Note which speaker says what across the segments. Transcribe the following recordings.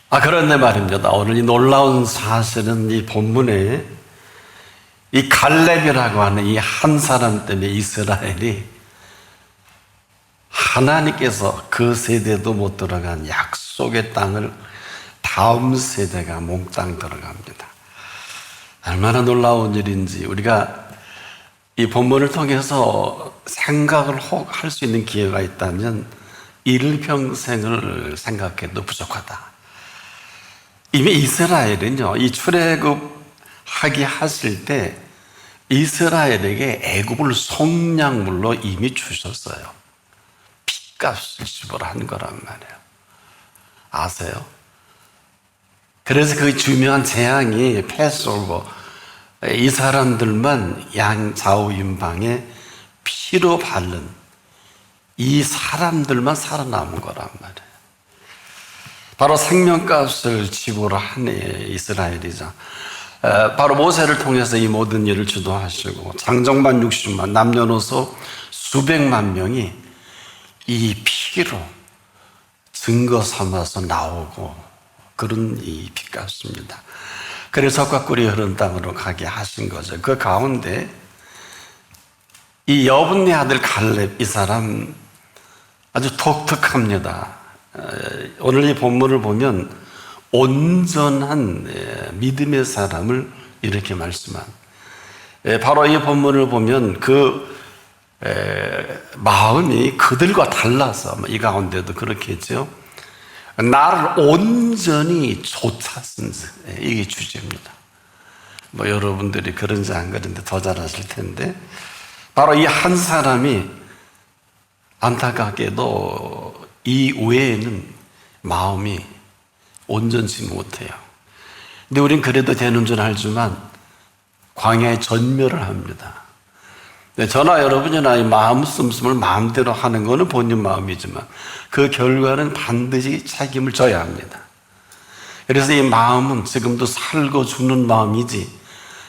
Speaker 1: 그런데 말입니다. 오늘 이 놀라운 사실은 이 본문에 이 갈렙이라고 하는 이 한 사람 때문에 이스라엘이 하나님께서 그 세대도 못 들어간 약속의 땅을 다음 세대가 몽땅 들어갑니다. 얼마나 놀라운 일인지 우리가 이 본문을 통해서 생각을 혹 할 수 있는 기회가 있다면 일평생을 생각해도 부족하다. 이미 이스라엘은요, 이 출애굽하게 하실 때 이스라엘에게 애굽을 속량물로 이미 주셨어요. 핏값을 지불한 거란 말이에요. 아세요? 그래서 그 유명한 재앙이 패스오버, 이 사람들만 양 좌우임방에 피로 바른 이 사람들만 살아남은 거란 말이에요. 바로 생명값을 지불한 이스라엘이죠. 바로 모세를 통해서 이 모든 일을 주도하시고 장정만 60만, 남녀노소 수백만 명이 이 피로 증거 삼아서 나오고 그런 이 핏값입니다. 그래서 젖과 꿀이 흐르는 땅으로 가게 하신 거죠. 그 가운데 이 여분네 아들 갈렙, 이 사람 아주 독특합니다. 오늘 이 본문을 보면 온전한 믿음의 사람을 이렇게 말씀한, 바로 이 본문을 보면 그 마음이 그들과 달라서 이 가운데도 그렇게 했죠. 나를 온전히 좇았은 이게 주제입니다. 여러분들이 그런지 안 그런지 더 잘 아실 텐데, 바로 이 한 사람이 안타깝게도 이 외에는 마음이 온전치 못해요. 근데 우린 그래도 되는 줄 알지만 광야에 전멸을 합니다. 저나 여러분이나 이 마음 씀씀을 마음대로 하는 것은 본인 마음이지만 그 결과는 반드시 책임을 져야 합니다. 그래서 이 마음은 지금도 살고 죽는 마음이지,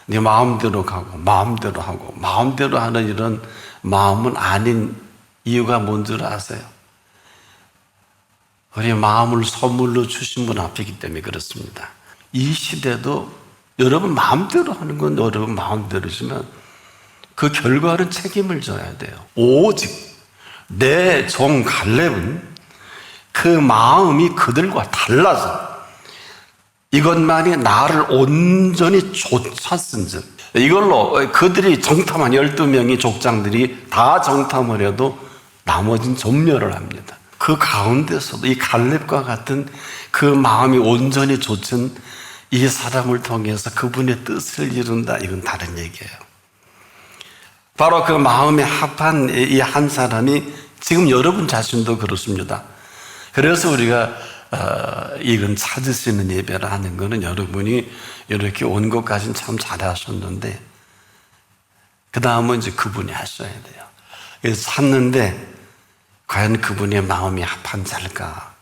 Speaker 1: 네 마음대로 가고 마음대로 하고 마음대로 하는 이런 마음은 아닌 이유가 뭔 줄 아세요? 우리 마음을 선물로 주신 분 앞이기 때문에 그렇습니다. 이 시대도 여러분 마음대로 하는 건 여러분 마음대로지만 그 결과는 책임을 져야 돼요. 오직 내 종 갈렙은 그 마음이 그들과 달라서 이것만이 나를 온전히 좇았은즉, 이걸로 그들이 정탐한 12명의 족장들이 다 정탐을 해도 나머지는 전멸을 합니다. 그 가운데서도 이 갈렙과 같은 그 마음이 온전히 좇은 이 사람을 통해서 그분의 뜻을 이룬다, 이건 다른 얘기예요. 바로 그 마음에 합한 이 한 사람이 지금 여러분 자신도 그렇습니다. 그래서 우리가 이건 찾으시는 예배를 하는 거는 여러분이 이렇게 온 것까지는 참 잘하셨는데 그 다음은 이제 그분이 하셔야 돼요. 그래서 찾는데 과연 그분의 마음이 합한 자일까?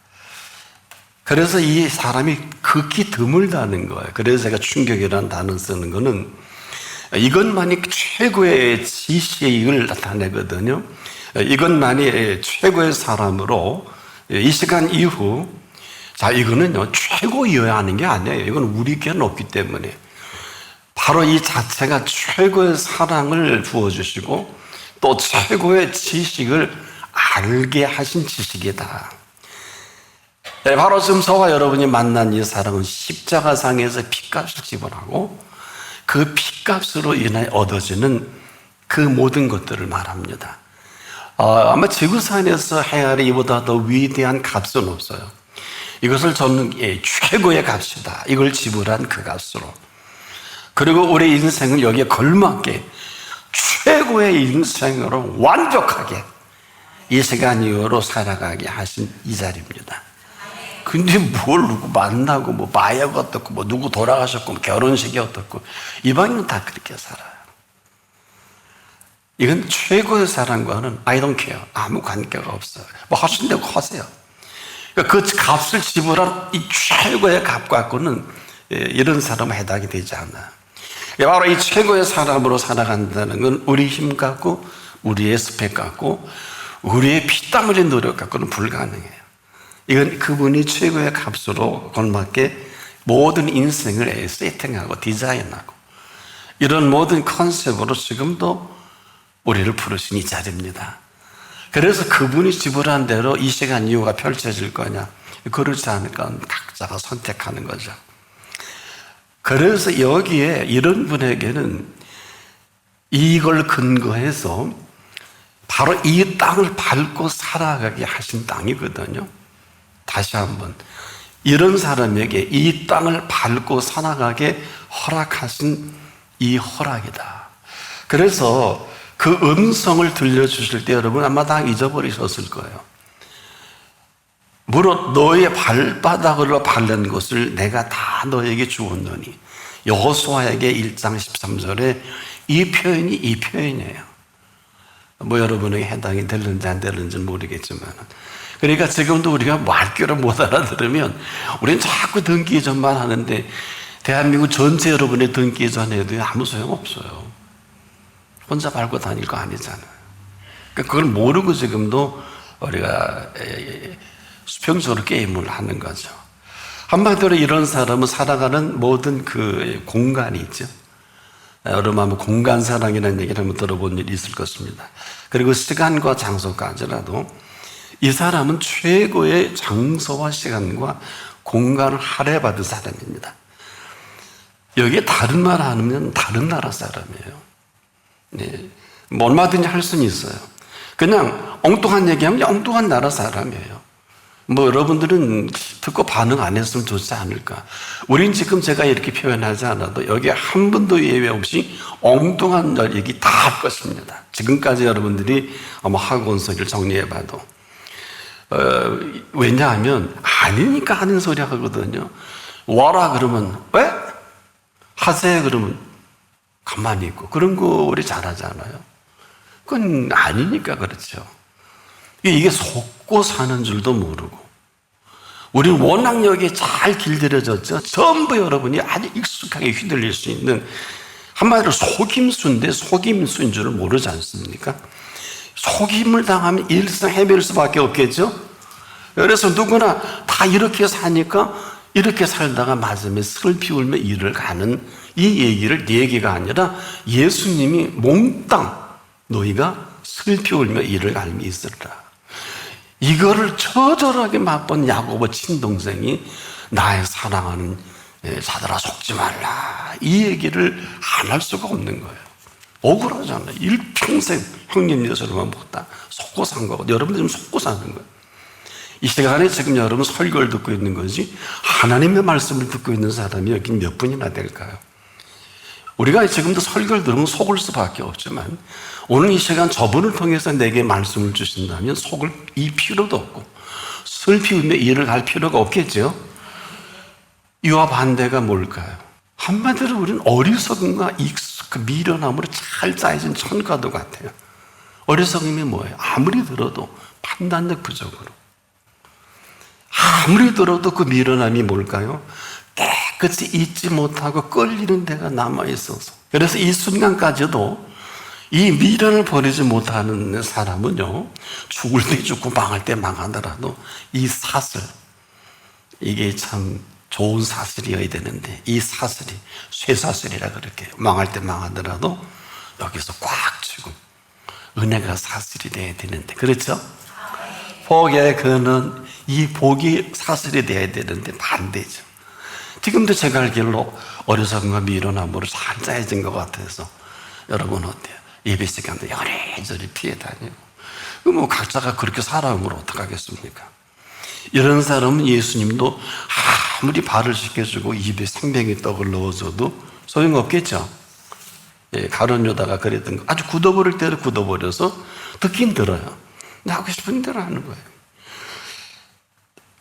Speaker 1: 그래서 이 사람이 극히 드물다는 거예요. 그래서 제가 충격이라는 단어 쓰는 거는 이것만이 최고의 지식을 나타내거든요. 이것만이 최고의 사람으로 이 시간 이후, 자, 이거는요, 최고이어야 하는 게 아니에요. 이건 우리에게는 없기 때문에. 바로 이 자체가 최고의 사랑을 부어주시고 또 최고의 지식을 알게 하신 지식이다. 바로 지금 저와 여러분이 만난 이 사람은 십자가상에서 핏값을 지불하고 그 핏값으로 인해 얻어지는 그 모든 것들을 말합니다. 아마 지구상에서 헤아리 이보다 더 위대한 값은 없어요. 이것을 저는 최고의 값이다, 이걸 지불한 그 값으로, 그리고 우리 인생을 여기에 걸맞게 최고의 인생으로 완벽하게 이 시간 이후로 살아가게 하신 이 자리입니다. 근데 뭘 누구 만나고 뭐 마약 어떻고 뭐 누구 돌아가셨고 뭐 결혼식이 어떻고, 이방인은 다 그렇게 살아요. 이건 최고의 사랑과는 I don't care, 아무 관계가 없어요. 뭐 하신다고 하세요. 그러니까 그 값을 지불한 이 최고의 값 갖고는 이런 사람은 해당이 되지 않아요. 바로 이 최고의 사람으로 살아간다는 건 우리 힘 갖고 우리의 스펙 갖고 우리의 피땀 흘린 노력 갖고는 불가능해요. 이건 그분이 최고의 값으로 걸맞게 모든 인생을 세팅하고 디자인하고 이런 모든 컨셉으로 지금도 우리를 부르신 이 자리입니다. 그래서 그분이 지불한 대로 이 시간 이후가 펼쳐질 거냐, 그렇지 않을까 각자가 선택하는 거죠. 그래서 여기에 이런 분에게는 이걸 근거해서 바로 이 땅을 밟고 살아가게 하신 땅이거든요. 다시 한번, 이런 사람에게 이 땅을 밟고 살아가게 허락하신 이 허락이다. 그래서 그 음성을 들려주실 때 여러분 아마 다 잊어버리셨을 거예요. 무릇 너의 발바닥으로 밟는 것을 내가 다 너에게 주었노니. 여호수아에게 1장 13절에 이 표현이 이 표현이에요. 뭐 여러분에게 해당이 되는지 안 되는지는 모르겠지만, 그러니까 지금도 우리가 말귀를 못 알아들으면 우리는 자꾸 등기이전만 하는데 대한민국 전체 여러분의 등기이전에도 아무 소용없어요. 혼자 밟고 다닐 거 아니잖아요. 그러니까 그걸 모르고 지금도 우리가 수평적으로 게임을 하는 거죠. 한마디로 이런 사람은 살아가는 모든 그 공간이 있죠. 여러분 아마 공간사랑이라는 얘기를 한번 들어본 일이 있을 것입니다. 그리고 시간과 장소까지라도 이 사람은 최고의 장소와 시간과 공간을 할애받은 사람입니다. 여기에 다른 말 하면 다른 나라 사람이에요. 네. 뭐 얼마든지 할 수는 있어요. 그냥 엉뚱한 얘기하면 엉뚱한 나라 사람이에요. 뭐 여러분들은 듣고 반응 안 했으면 좋지 않을까. 우린 지금 제가 이렇게 표현하지 않아도 여기 한 분도 예외 없이 엉뚱한 얘기 다 할 것입니다. 지금까지 여러분들이 아마 하고 온 소리를 정리해봐도 왜냐하면 아니니까 하는 소리 하거든요. 와라 그러면 왜? 하세요 그러면 가만히 있고, 그런 거 우리 잘하잖아요. 그건 아니니까 그렇죠. 이게 속고 사는 줄도 모르고, 우리는 워낙 여기에 잘 길들여졌죠. 전부 여러분이 아주 익숙하게 휘둘릴 수 있는, 한마디로 속임수인데 속임수인 줄을 모르지 않습니까? 속임을 당하면 일상 헤맬 수밖에 없겠죠. 그래서 누구나 다 이렇게 사니까 이렇게 살다가 맞으면 슬피 울며 일을 가는 이 얘기를 네 얘기가 아니라 예수님이 몽땅 너희가 슬피 울며 일을 갈미 있으리라. 이거를 처절하게 맛본 야고보 친동생이 나의 사랑하는 자들아 속지 말라, 이 얘기를 안 할 수가 없는 거예요. 억울하잖아요. 일평생 형님 여서로만 보다 속고 산 거고, 여러분들 지금 속고 사는 거예요. 이 시간에 지금 여러분 설교를 듣고 있는 거지 하나님의 말씀을 듣고 있는 사람이 여기 몇 분이나 될까요? 우리가 지금도 설교를 들으면 속을 수밖에 없지만 오늘 이 시간 저분을 통해서 내게 말씀을 주신다면 속을 이 필요도 없고 슬피 울며 일을 갈 필요가 없겠죠. 이와 반대가 뭘까요? 한마디로 우리는 어리석음과 익숙한 미련함으로 잘 짜여진 천과도 같아요. 어리석음이 뭐예요? 아무리 들어도 판단력 부족으로, 아무리 들어도 그 미련함이 뭘까요? 깨끗이 잊지 못하고 끌리는 데가 남아있어서, 그래서 이 순간까지도 이 미련을 버리지 못하는 사람은요, 죽을 때 죽고 망할 때 망하더라도 이 사슬, 이게 참 좋은 사슬이어야 되는데 이 사슬이 쇠사슬이라 그렇게 망할 때 망하더라도 여기서 꽉 쥐고 은혜가 사슬이 돼야 되는데, 그렇죠? 복의 근은 이 복이 사슬이 돼야 되는데 반대죠. 지금도 제가 알기로 어리석음과 미련함으로 잘 짜여진 것 같아서 여러분 어때요? 예배 시간도 여리저리 피해 다니고, 뭐 각자가 그렇게 살아오면 어떡하겠습니까? 이런 사람은 예수님도 아무리 발을 씻겨주고 입에 생명의 떡을 넣어줘도 소용없겠죠. 예, 가룟 유다가 그랬던 거, 아주 굳어버릴 대로 굳어버려서 듣긴 들어요. 근데 하고 싶은 대로 하는 거예요.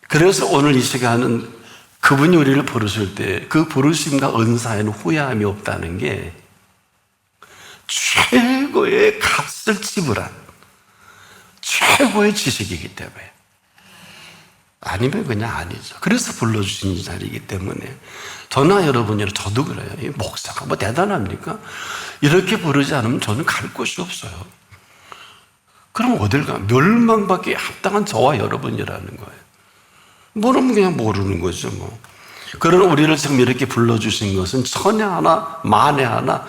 Speaker 1: 그래서 오늘 이 시간은 그분이 우리를 부르실 때 그 부르심과 은사에는 후회함이 없다는 게 최고의 값을 지불한 최고의 지식이기 때문에, 아니면 그냥 아니죠. 그래서 불러주신 자리이기 때문에 저나 여러분이나 저도 그래요. 이 목사가 뭐 대단합니까? 이렇게 부르지 않으면 저는 갈 곳이 없어요. 그럼 어딜 가? 멸망받기에 합당한 저와 여러분이라는 거예요. 모르면 그냥 모르는 거죠, 뭐. 그런 우리를 지금 이렇게 불러주신 것은 천에 하나, 만에 하나,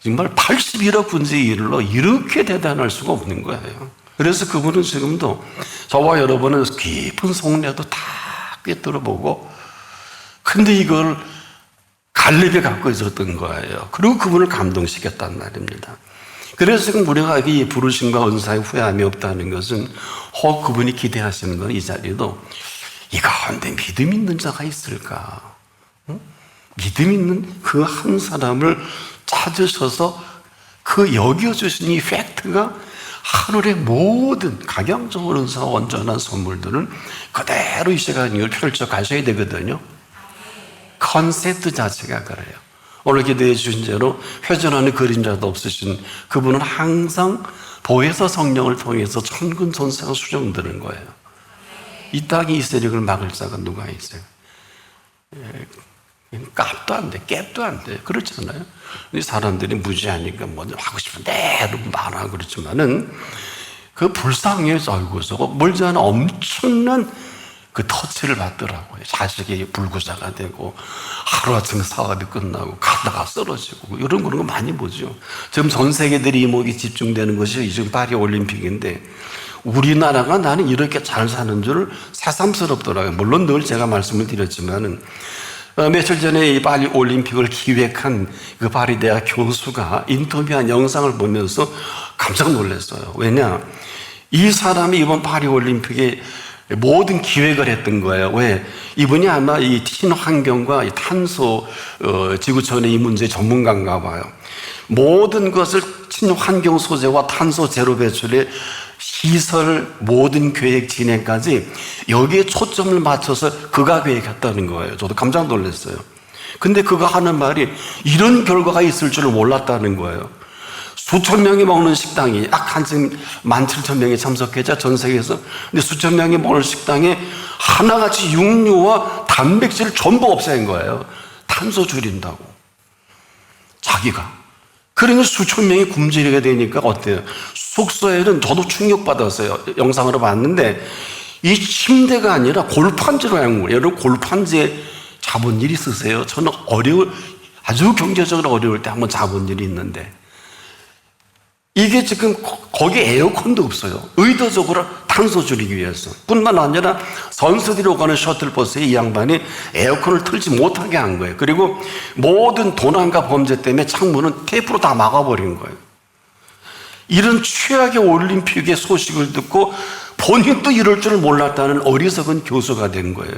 Speaker 1: 정말 81억 군지 이르러 이렇게 대단할 수가 없는 거예요. 그래서 그분은 지금도 저와 여러분은 깊은 속내도 다 꿰뚫어보고, 근데 이걸 갈렙이 갖고 있었던 거예요. 그리고 그분을 감동시켰단 말입니다. 그래서 지금 우리가 이 부르심과 은사의 후회함이 없다는 것은 혹 그분이 기대하시는 건 이 자리도 이 가운데 믿음 있는 자가 있을까? 응? 믿음 있는 그 한 사람을 찾으셔서 그 여겨주신 이 팩트가 하늘의 모든 각양적으로 은사와 온전한 선물들을 그대로 이 시간에 이걸 펼쳐 가셔야 되거든요. 컨셉트 자체가 그래요. 오늘 기도해 주신 대로 회전하는 그림자도 없으신 그분은 항상 보혜사 성령을 통해서 천군 천사가 수정되는 거예요. 이 땅에 이 세력을 막을 자가 누가 있어요? 값도 안 돼, cap도 안 돼. 그렇잖아요. 사람들이 무지하니까 뭐 하고 싶은데 많아 그렇지만은 그 불쌍해 살고서 멀지 않아 엄청난 그 터치를 받더라고요. 자식이 불구자가 되고 하루아침에 사업이 끝나고 가다가 쓰러지고 이런 그런 거 많이 보죠. 지금 전 세계들이 이목이 집중되는 것이 지금 파리 올림픽인데 우리나라가 나는 이렇게 잘 사는 줄 새삼스럽더라고요. 물론 늘 제가 말씀을 드렸지만은 며칠 전에 이 파리 올림픽을 기획한 그 파리 대학 교수가 인터뷰한 영상을 보면서 깜짝 놀랐어요. 왜냐? 이 사람이 이번 파리 올림픽에 모든 기획을 했던 거예요. 왜? 이분이 아마 이 친환경과 이 탄소 지구촌의 이 문제 전문가인가 봐요. 모든 것을 친환경 소재와 탄소 제로 배출의 시설 모든 계획 진행까지 여기에 초점을 맞춰서 그가 계획했다는 거예요. 저도 깜짝 놀랐어요. 근데 그가 하는 말이 이런 결과가 있을 줄을 몰랐다는 거예요. 수천 명이 먹는 식당이 약 한 17,000명이 참석했자 전 세계에서. 근데 수천 명이 먹는 식당에 하나같이 육류와 단백질을 전부 없앤 거예요. 탄소 줄인다고. 자기가. 그러니 수천 명이 굶주리게 되니까 어때요? 숙소에는 저도 충격받았어요. 영상으로 봤는데 이 침대가 아니라 골판지로 한 거예요. 여러분 골판지에 자본 일 있으세요? 저는 아주 경제적으로 어려울 때 한번 자본 일이 있는데 이게 지금 거기 에어컨도 없어요. 의도적으로 탄소 줄이기 위해서. 뿐만 아니라 선수들이 오가는 셔틀버스에 이 양반이 에어컨을 틀지 못하게 한 거예요. 그리고 모든 도난과 범죄 때문에 창문은 테이프로 다 막아버린 거예요. 이런 최악의 올림픽의 소식을 듣고 본인도 이럴 줄 몰랐다는 어리석은 교수가 된 거예요.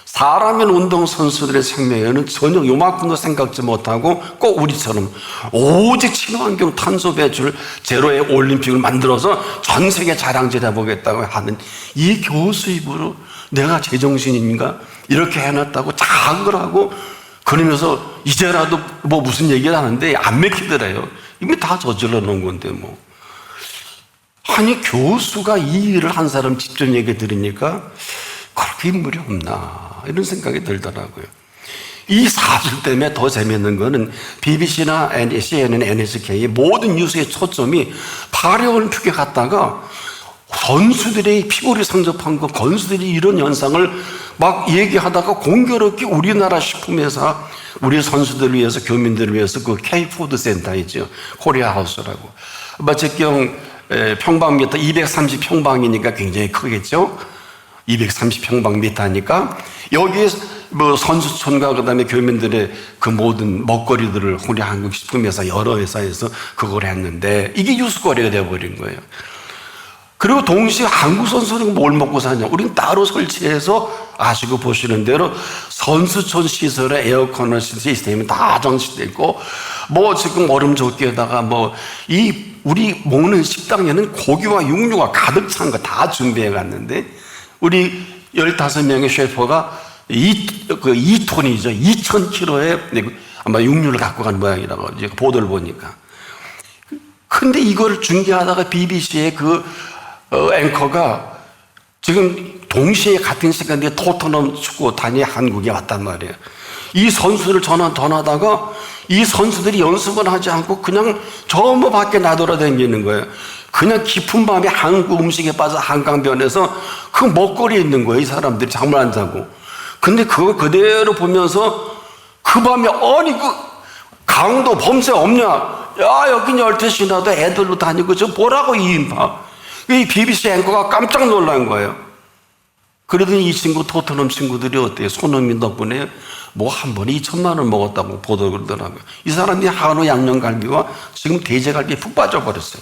Speaker 1: 사람인 운동선수들의 생명에는 전혀 요만큼도 생각지 못하고 꼭 우리처럼 오직 친환경 탄소 배출 제로의 올림픽을 만들어서 전 세계 자랑질해 보겠다고 하는 이 교수 입으로 내가 제정신인가? 이렇게 해놨다고 자학을 하고 그러면서 이제라도 뭐 무슨 얘기를 하는데 안 맥히더래요. 이미 다 저질러 놓은 건데 뭐. 아니 교수가 이 일을 한 사람 직접 얘기 들으니까 그렇게 인물이 없나 이런 생각이 들더라고요. 이 사실 때문에 더 재미있는 거는 BBC나 CNN, NHK의 모든 뉴스의 초점이 파리 올림픽에 갔다가 선수들의 피골이 상접한 거, 선수들이 이런 현상을 막 얘기하다가 공교롭게 우리나라 식품회사, 우리 선수들을 위해서, 교민들을 위해서 그 K푸드 센터 있죠. 코리아 하우스라고. 적경 평방미터 230평방이니까 굉장히 크겠죠. 230평방미터니까 여기에 뭐 선수촌과 그다음에 교민들의 그 모든 먹거리들을 우리 한국식품회사 여러 회사에서 그걸 했는데 이게 유수거리가 되어버린 거예요. 그리고 동시에 한국 선수는 뭘 먹고 사냐? 우리는 따로 설치해서 아시고 보시는 대로 선수촌 시설에 에어컨 시스템이 다 장치되어 있고 뭐 지금 얼음 조끼에다가 뭐 우리 먹는 식당에는 고기와 육류가 가득 찬 거 다 준비해 갔는데 우리 15명의 셰프가 2톤이죠. 2,000kg의 아마 육류를 갖고 간 모양이라고 이제 보도를 보니까. 근데 이걸 중계하다가 BBC의 그 앵커가 지금 동시에 같은 시간에 토트넘 축구단이 한국에 왔단 말이에요. 이 선수를 전하다가 이 선수들이 연습을 하지 않고 그냥 전부 밖에 나돌아다니는 거예요. 그냥 깊은 밤에 한국 음식에 빠져 한강변에서 그 먹거리에 있는 거예요. 이 사람들이 잠을 안 자고. 근데 그거 그대로 보면서 그 밤에 아니 그 강도 범죄 없냐? 야 여긴 12시 나도 애들로 다니고 저 뭐라고 이 인파. 이 BBC 앵커가 깜짝 놀란 거예요. 그러더니 이 친구 토트넘 친구들이 어때요? 손흥민 덕분에 뭐 한 번에 2천만 원 먹었다고 보도 그러더라고요. 이 사람이 한우 양념갈비와 지금 돼지갈비에 푹 빠져버렸어요.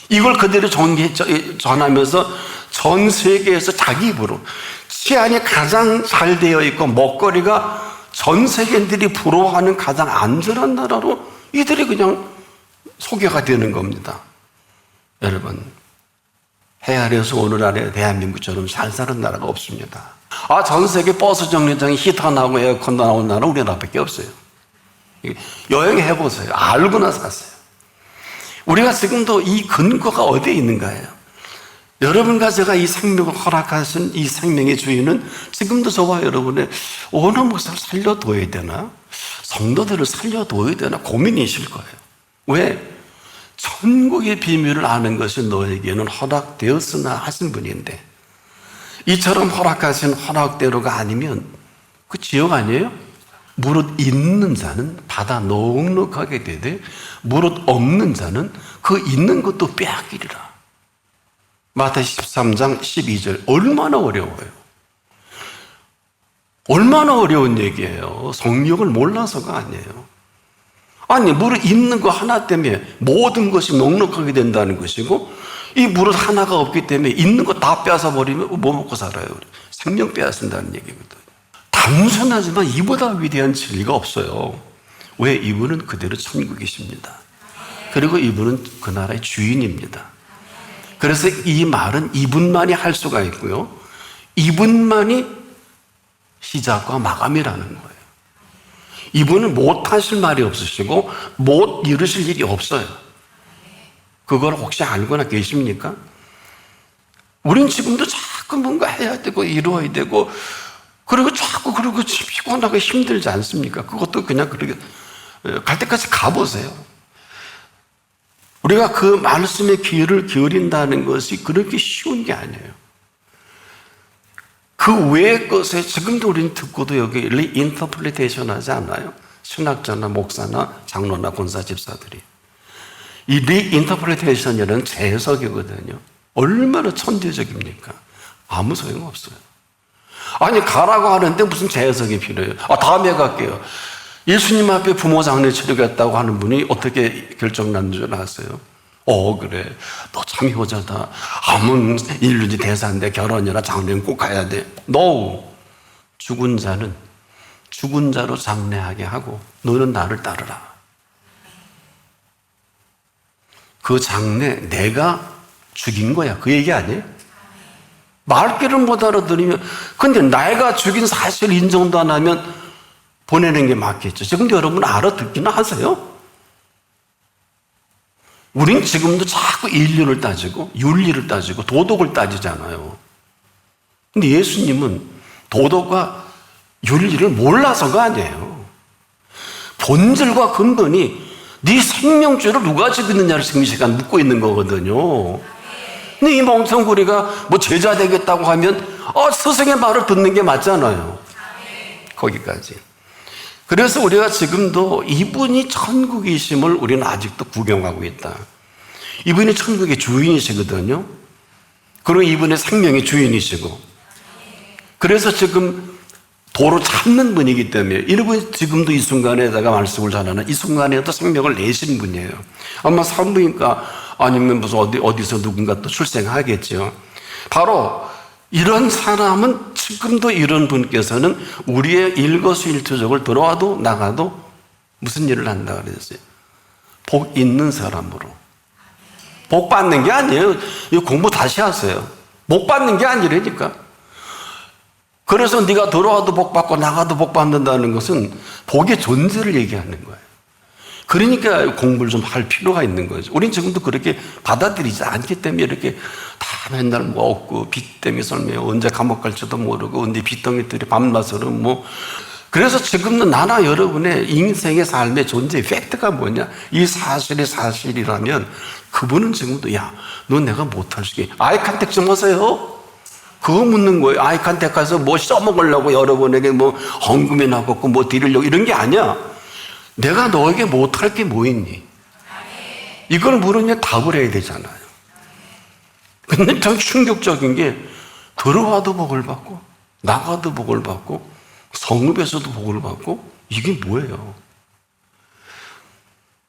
Speaker 1: 이걸 그대로 전하면서 전 세계에서 자기 입으로 치안이 가장 잘 되어 있고 먹거리가 전 세계인들이 부러워하는 가장 안전한 나라로 이들이 그냥 소개가 되는 겁니다. 여러분, 해 아래에서 오늘날의 대한민국처럼 잘 사는 나라가 없습니다. 전 세계 버스 정류장에 히터 나오고 에어컨 나오는 나라 우리나라밖에 없어요. 여행해보세요. 알고 나서 갔어요. 우리가 지금도 이 근거가 어디에 있는가요? 여러분과 제가 이 생명을 허락하신 이 생명의 주인은 지금도 저와 여러분의 어느 목사를 살려둬야 되나? 성도들을 살려둬야 되나? 고민이실 거예요. 왜? 천국의 비밀을 아는 것이 너에게는 허락되었으나 하신 분인데 이처럼 허락하신 허락대로가 아니면 그 지옥 아니에요? 무릇 있는 자는 받아 넉넉하게 되되 무릇 없는 자는 그 있는 것도 빼앗기리라. 마태복음 13장 12절. 얼마나 어려워요. 얼마나 어려운 얘기예요. 성경을 몰라서가 아니에요. 아니 무릇 있는 거 하나 때문에 모든 것이 넉넉하게 된다는 것이고 이 무릇 하나가 없기 때문에 있는 거 다 뺏어버리면 뭐 먹고 살아요? 생명 빼앗는다는 얘기거든요. 단순하지만 이보다 위대한 진리가 없어요. 왜? 이분은 그대로 천국이십니다. 그리고 이분은 그 나라의 주인입니다. 그래서 이 말은 이분만이 할 수가 있고요. 이분만이 시작과 마감이라는 거예요. 이분은 못하실 말이 없으시고 못 이루실 일이 없어요. 그걸 혹시 알고나 계십니까? 우린 지금도 자꾸 뭔가 해야 되고 이루어야 되고 그리고 자꾸 그러고 피곤하고 힘들지 않습니까? 그것도 그냥 그렇게 갈 때까지 가보세요. 우리가 그 말씀에 귀를 기울인다는 것이 그렇게 쉬운 게 아니에요. 그 외의 것에 지금도 우리는 듣고도 여기 리인터플리테이션 하지 않아요? 신학자나 목사나 장로나 권사 집사들이. 이 리인터플리테이션이라는 재해석이거든요. 얼마나 천재적입니까? 아무 소용없어요. 아니 가라고 하는데 무슨 재해석이 필요해요? 다음에 갈게요. 예수님 앞에 부모 장례 치르겠다고 하는 분이 어떻게 결정난 줄 아세요? 그래. 너 참 효자다. 아무 인류지 대사인데 결혼이나 장례는 꼭 가야 돼. No. 죽은 자는 죽은 자로 장례하게 하고 너는 나를 따르라. 그 장례 내가 죽인 거야. 그 얘기 아니에요? 말귀를 못 알아들으면 근데 내가 죽인 사실 인정도 안 하면 보내는 게 맞겠죠. 지금도 여러분 알아듣기는 하세요? 우린 지금도 자꾸 인륜을 따지고 윤리를 따지고 도덕을 따지잖아요. 근데 예수님은 도덕과 윤리를 몰라서가 아니에요. 본질과 근본이 네 생명줄을 누가 지켰느냐를 지금 이 시간 묻고 있는 거거든요. 근데 이 멍청구리가 뭐 제자 되겠다고 하면 스승의 말을 듣는 게 맞잖아요. 거기까지. 그래서 우리가 지금도 이분이 천국이심을 우리는 아직도 구경하고 있다. 이분이 천국의 주인이시거든요. 그리고 이분의 생명의 주인이시고. 그래서 지금 도로 찾는 분이기 때문에 이분이 지금도 이 순간에다가 말씀을 전하는 이 순간에도 생명을 내신 분이에요. 아마 산부인과 아니면 무슨 어디서 누군가 또 출생하겠죠. 바로 이런 사람은 지금도 이런 분께서는 우리의 일거수일투족을 들어와도 나가도 무슨 일을 한다 그랬어요? 복 있는 사람으로. 복 받는 게 아니에요. 이거 공부 다시 하세요. 복 받는 게 아니라니까. 그래서 네가 들어와도 복 받고 나가도 복 받는다는 것은 복의 존재를 얘기하는 거예요. 그러니까 공부를 좀 할 필요가 있는 거죠. 우린 지금도 그렇게 받아들이지 않기 때문에 이렇게 다 맨날 먹고 빚 때문에 설명해 언제 감옥 갈지도 모르고 언제 빚덩이들이 밤낮으로 뭐 그래서 지금도 나나 여러분의 인생의 삶의 존재 팩트가 뭐냐? 이 사실이 사실이라면 그분은 지금도 야, 너 내가 못할 수 있게 아이 컨택 좀 하세요. 그거 묻는 거예요. 아이 컨택 가서 뭐 써먹으려고 여러분에게 뭐 헌금이 나갔고 뭐 드리려고 이런 게 아니야. 내가 너에게 못할 게 뭐 있니? 이걸 물으면 답을 해야 되잖아요. 근데 참 충격적인 게 들어와도 복을 받고 나가도 복을 받고 성읍에서도 복을 받고 이게 뭐예요?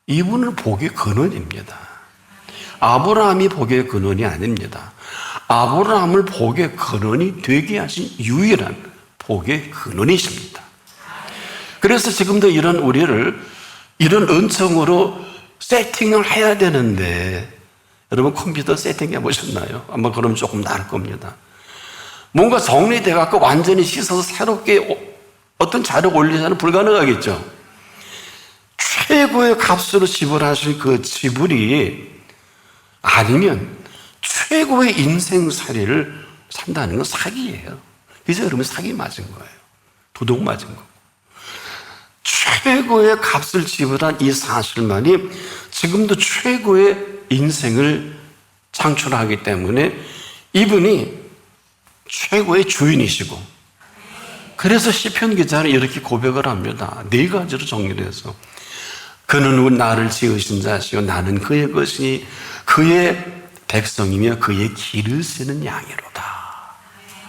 Speaker 1: 이분은 복의 근원입니다. 아브라함이 복의 근원이 아닙니다. 아브라함을 복의 근원이 되게 하신 유일한 복의 근원이십니다. 그래서 지금도 이런 우리를 이런 은총으로 세팅을 해야 되는데 여러분 컴퓨터 세팅해 보셨나요? 아마 그러면 조금 나을 겁니다. 뭔가 정리돼 갖고 완전히 씻어서 새롭게 어떤 자료가 올리자는 불가능하겠죠. 최고의 값으로 지불하신 그 지불이 아니면 최고의 인생살이를 산다는 건 사기예요. 그래서 여러분 사기 맞은 거예요. 도둑 맞은 거. 최고의 값을 지불한 이 사실만이 지금도 최고의 인생을 창출하기 때문에 이분이 최고의 주인이시고, 그래서 시편 기자는 이렇게 고백을 합니다. 4가지로 정리를 해서 그는 나를 지으신 자시요 나는 그의 것이 그의 백성이며 그의 길을 쓰는 양이로다.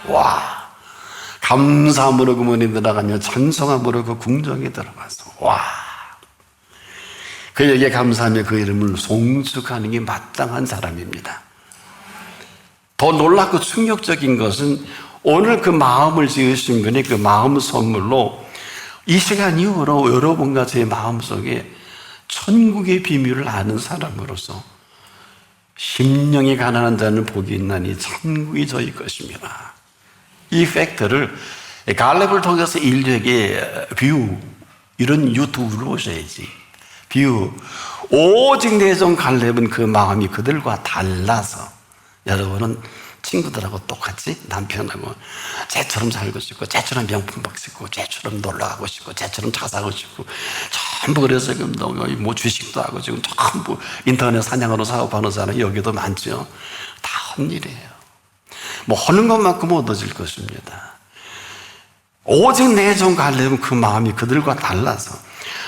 Speaker 1: 와, 감사함으로 그 문에 들어가며 찬송함으로 그 궁정에 들어가서 와, 그에게 감사하며 그 이름을 송축하는 게 마땅한 사람입니다. 더 놀랍고 충격적인 것은 오늘 그 마음을 지으신 분이 그 마음 선물로 이 시간 이후로 여러분과 제 마음속에 천국의 비밀을 아는 사람으로서 심령이 가난한 자는 복이 있나니 천국이 저희 것입니다. 이 팩트를 갈렙을 통해서 인류에게 뷰, 이런 유튜브를 보셔야지. 뷰, 오직 내종 갈렙은 그 마음이 그들과 달라서 여러분은 친구들하고 똑같이 남편하고 쟤처럼 살고 싶고 쟤처럼 명품 받고 싶고 쟤처럼 놀러가고 싶고 쟤처럼 차 사고 싶고 전부 그래서 지금 뭐 주식도 하고 지금 전부 인터넷 사냥으로 사업하는 사람이 여기도 많죠. 다 헛일이에요. 뭐 하는 것만큼 얻어질 것입니다. 오직 내 종 갈렙은 그 마음이 그들과 달라서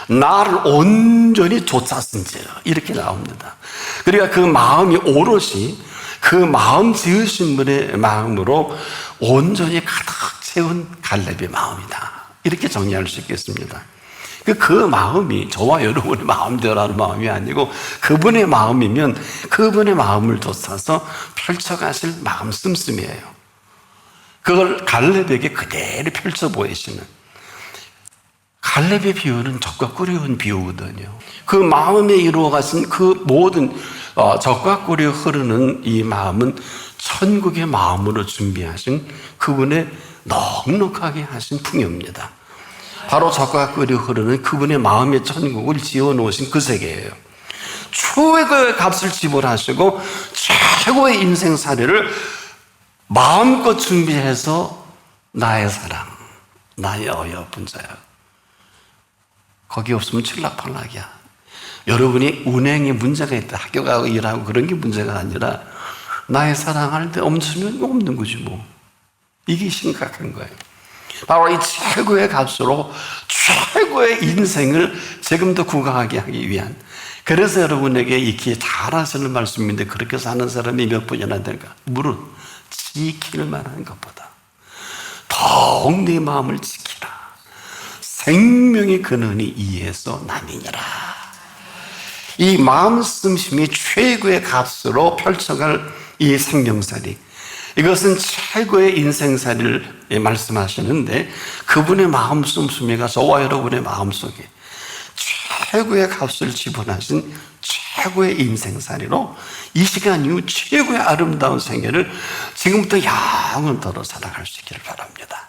Speaker 1: 나를 온전히 좇았은지라 이렇게 나옵니다. 그러니까 그 마음이 오롯이 그 마음 지으신 분의 마음으로 온전히 가득 채운 갈렙의 마음이다. 이렇게 정리할 수 있겠습니다. 그 마음이 저와 여러분의 마음대로 하는 마음이 아니고 그분의 마음이면 그분의 마음을 좇아서 펼쳐가실 마음 씀씀이에요. 그걸 갈렙에게 그대로 펼쳐 보이시는, 갈렙의 비유는 젖과 꿀이 흐른 비유거든요. 그 마음에 이루어가신 그 모든 젖과 꿀이 흐르는 이 마음은 천국의 마음으로 준비하신 그분의 넉넉하게 하신 풍요입니다. 바로 젖과 꿀이 흐르는 그분의 마음의 천국을 지어놓으신 그 세계예요. 최고의 값을 지불하시고 최고의 인생살이를 마음껏 준비해서 나의 사랑, 나의 어여쁜 자야. 거기 없으면 칠락팔락이야. 여러분이 운행에 문제가 있다, 학교 가고 일하고 그런 게 문제가 아니라 나의 사랑할 때 없으면 없는 거지 뭐. 이게 심각한 거예요. 바로 이 최고의 값으로 최고의 인생을 지금도 구가하게 하기 위한, 그래서 여러분에게 익히 잘 하시는 말씀인데 그렇게 사는 사람이 몇 분이나 될까? 무릇 지킬 만한 것보다 더욱 네 마음을 지키라. 생명의 근원이 이에서 남이니라. 이 마음 씀씀이 최고의 값으로 펼쳐갈 이 생명살이, 이것은 최고의 인생살이를 말씀하시는데 그분의 마음 씀씀이가 저와 여러분의 마음속에 최고의 값을 지불하신 최고의 인생살이로 이 시간 이후 최고의 아름다운 생애를 지금부터 영원토록 살아갈 수 있기를 바랍니다.